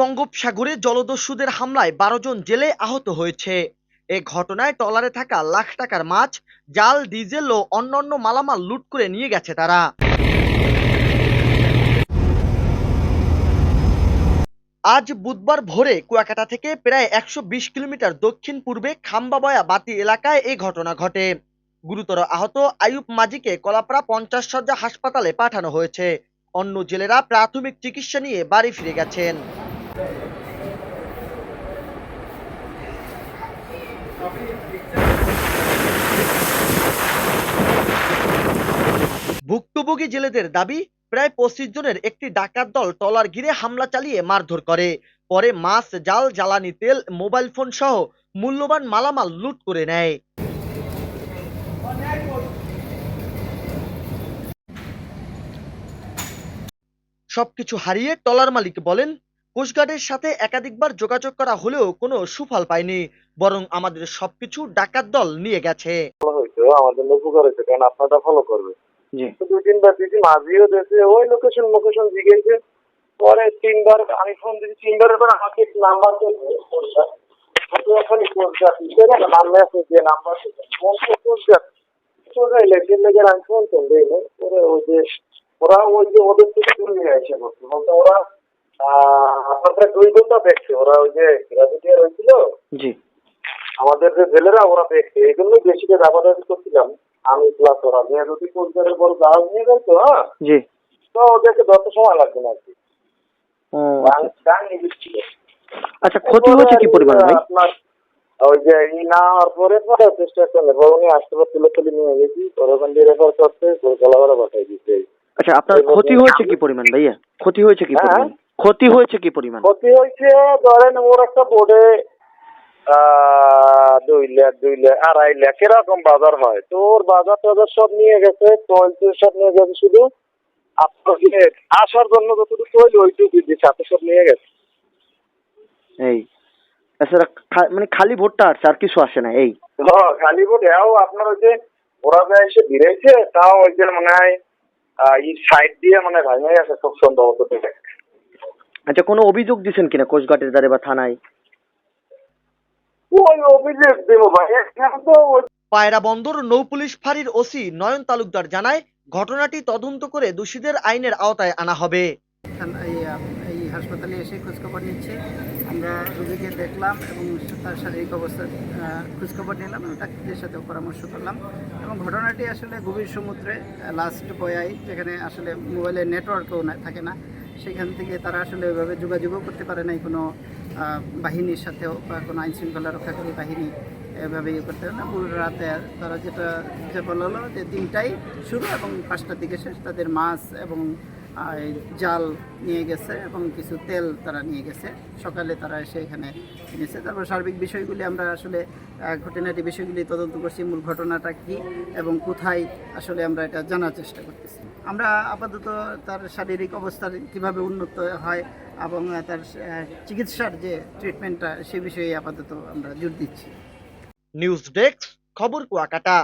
বঙ্গোপসাগরে জলদস্যুদের হামলায় ১২ জন জেলে আহত হয়েছে। এ ঘটনায় ট্রলারে থাকা লাখ টাকার মাছ, জাল, ডিজেল ও অন্যান্য মালামাল লুট করে নিয়ে গেছে তারা। আজ বুধবার ভোরে কুয়াকাটা থেকে প্রায় ১২০ কিলোমিটার দক্ষিণ পূর্বে খাম্বাবয়া বাতি এলাকায় এই ঘটনা ঘটে। গুরুতর আহত আইয়ুব মাজিকে কলাপাড়া ৫০ শয্যা হাসপাতালে পাঠানো হয়েছে। অন্য জেলেরা প্রাথমিক চিকিৎসা নিয়ে বাড়ি ফিরে গেছেন। ভুক্তভোগী জেলেদের দাবি, প্রায় ২৫ জনের একটি ডাকাত দল ট্রলার ঘিরে হামলা চালিয়ে মারধর করে। পরে মাছ, জাল, জ্বালানি তেল, মোবাইল ফোন সহ মূল্যবান মালামাল লুট করে নেয়। সবকিছু হারিয়ে ট্রলার মালিক বলেন, কোস্টগার্ডের সাথে একাধিকবার যোগাযোগ করা হলেও কোনো সুফল পায়নি, বরং আমাদের সবকিছু ডাকাত দল নিয়ে গেছে। আমাদের উপকার হয়েছে, কারণ আপনারা ফলো করবে। দুই তিনবার দিদি মাঝিও দিয়েছে, ওই লোকেশন জিজ্ঞেসে। পরে তিনবার আমি ফোন দিয়েছি, তিনবারের পর আমাকে নাম্বার আমি ফোন করলে পরে ওরা ওদের থেকে দূর নিয়ে এসে বলতে ওরা আপনাদের ২ ঘন্টা দেখছে। ওরা ওই যে গ্রাজুটি হয়েছিল আমাদের যে জেলেরা, ওরা দেখছে। এই জন্যই বেশি করে আবাদ করছিলাম আমি প্লাস ওরা, যে যদি পরিবারের বড় জাহাজ নিয়ে যাইতো, হ্যাঁ তো ওদেরকে যত সময় লাগবে না আর কি। আচ্ছা, ক্ষতি হয়েছে কি পরিমাণ ভাই? আপনার ওই যে না হওয়ার পরে চেষ্টা করলে উনি হাসপাতাল তুলে নিয়ে গেছি, ওখান দিয়ে রেফার করতে কলাপাড়া পাঠাই দিচ্ছে। আচ্ছা, আপনার ক্ষতি হয়েছে কি পরিমাণ ভাইয়া? ক্ষতি হয়েছে কি পরিমাণ? ক্ষতি হয়েছে কি পরিমাণ? ক্ষতি হয়েছে ধরেন ওর একটা বোর্ডে ২ লাখ ২.৫ লাখ এরকম বাজার হয়। তো ওর বাজার টাজার সব নিয়ে গেছে, তৈল সব নিয়ে গেছে। শুধু আপনাকে আসার জন্য যতটুকু তৈল ওইটুকু সাথে সব নিয়ে গেছে। এই এছাড়া মানে খালি ভোটটা আসছে, আর কিছু আসে না? এই খালি ভোট এও আপনার ওই যে ওরা যা এসে ভিড়েছে, তাও ওই যে মনে হয় এই সাইড দিয়ে মানে ভাঙে আছে খুব সম্ভবত। আচ্ছা, কোনো অভিযোগ দিচ্ছেন কিনা কোস্টগার্ডের দ্বারা বা থানায়? ওই অভিযোগ দেবো ভাই, পায়রা বন্দর নৌপুলিশ ফাঁড়ির ওসি নয়ন তালুকদার জানায়, ঘটনাটি তদন্ত করে দোষীদের আইনের আওতায় আনা হবে। এই হাসপাতালে এসে খোঁজখবর নিচ্ছে। আমরা রোগীকে দেখলাম এবং তার শারীরিক অবস্থার খোঁজখবর নিলাম এবং ডাক্তারদের সাথেও পরামর্শ করলাম। এবং ঘটনাটি আসলে গভীর সমুদ্রে লাস্ট বয়াই, যেখানে আসলে মোবাইলের নেটওয়ার্কও থাকে না, সেখান থেকে তারা আসলে ওইভাবে যোগাযোগও করতে পারে নাই কোনো বাহিনীর সাথেও বা কোনো আইনশৃঙ্খলা রক্ষাকারী বাহিনী এভাবে করতে পারে না। পুরো রাতে তারা যে বলা হলো যে ৩টায় শুরু এবং ৫টার দিকে শেষ। তাদের মাছ এবং জাল নিয়ে গেছে এবং কিছু তেল তারা নিয়ে গেছে। সকালে তারা এসে এখানে নিয়েছে। তারপর সার্বিক বিষয়গুলি আমরা আসলে ঘটনাটি বিষয়গুলি তদন্ত করছি, মূল ঘটনাটা কী এবং কোথায় আসলে আমরা এটা জানার চেষ্টা করতেছি। আমরা আপাতত তার শারীরিক অবস্থার কীভাবে উন্নত হয় এবং তার চিকিৎসার যে ট্রিটমেন্টটা সে বিষয়ে আপাতত আমরা জোর দিচ্ছি। নিউজ ডেস্ক, খবর কুয়াকাটা।